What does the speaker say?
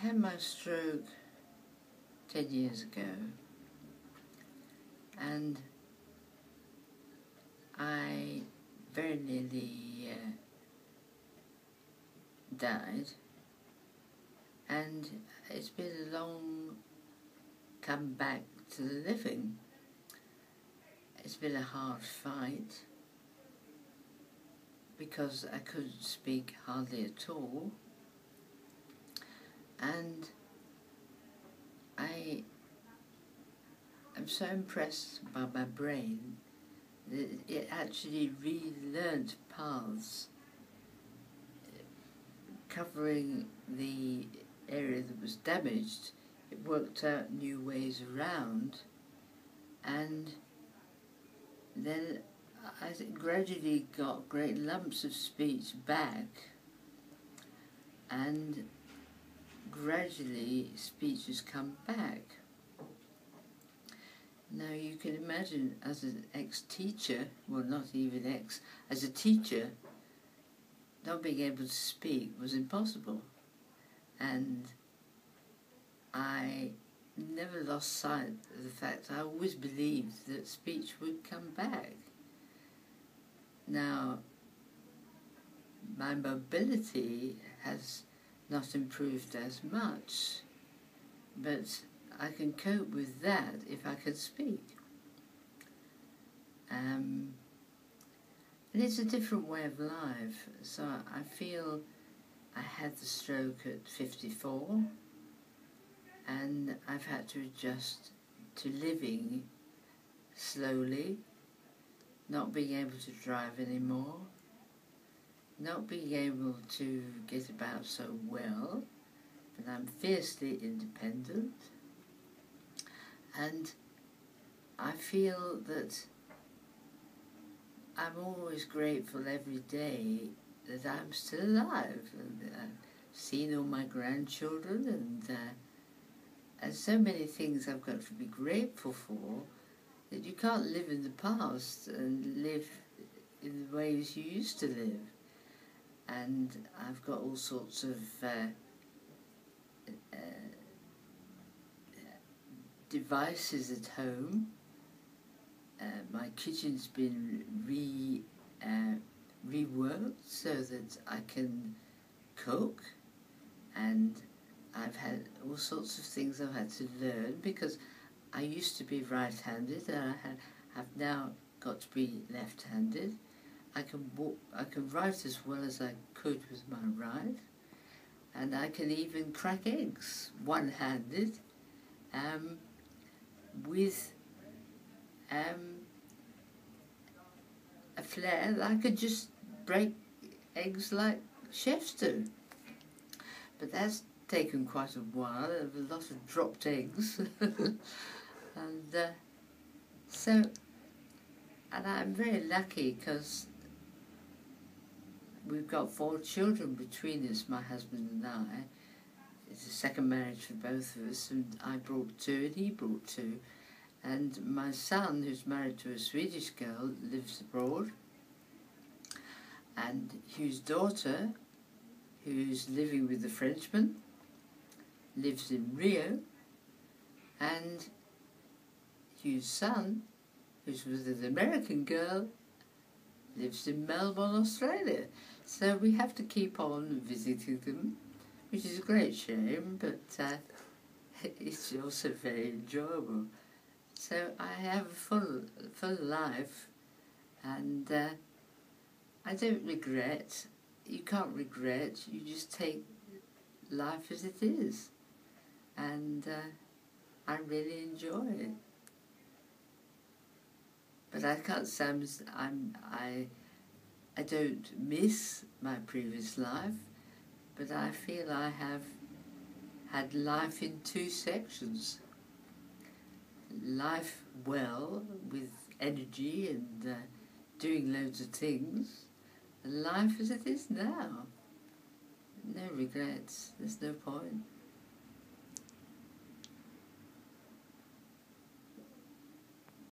had my stroke 10 years ago, and I very nearly died, and it's been a long come back to the living. It's been a hard fight because I couldn't speak hardly at all, and I am so impressed by my brain that it actually relearnt paths covering the area that was damaged. It worked out new ways around, and then I gradually got great lumps of speech back, and gradually speech has come back. Now you can imagine, as an ex-teacher, well not even ex, as a teacher, not being able to speak was impossible. And I never lost sight of the fact I always believed that speech would come back. Now, my mobility has not improved as much, but I can cope with that if I can speak. And it's a different way of life. So I feel I had the stroke at 54, and I've had to adjust to living slowly, not being able to drive anymore, not being able to get about so well, but I'm fiercely independent. And I feel that I'm always grateful every day that I'm still alive, and I've seen all my grandchildren, and so many things I've got to be grateful for, that you can't live in the past and live in the ways you used to live. And I've got all sorts of devices at home. My kitchen's been reworked so that I can cook, and I've had all sorts of things I've had to learn, because I used to be right-handed and I've now got to be left-handed. I can write as well as I could with my right, and I can even crack eggs one-handed with a flair that I could just break eggs like chefs do. But that's taken quite a while, a lot of dropped eggs. And I'm very lucky because we've got 4 children between us, my husband and I. It's a second marriage for both of us, and I brought 2 and he brought 2. And my son, who's married to a Swedish girl, lives abroad. And Hugh's daughter, who's living with a Frenchman, lives in Rio. And Hugh's son, who's with an American girl, lives in Melbourne, Australia. So we have to keep on visiting them, which is a great shame, but it's also very enjoyable. So I have a full life, and I don't regret. You can't regret, you just take life as it is, and I really enjoy it. But I can't say I don't miss my previous life, but I feel I have had life in 2 sections. Life well, with energy and doing loads of things, and life as it is now. No regrets, there's no point.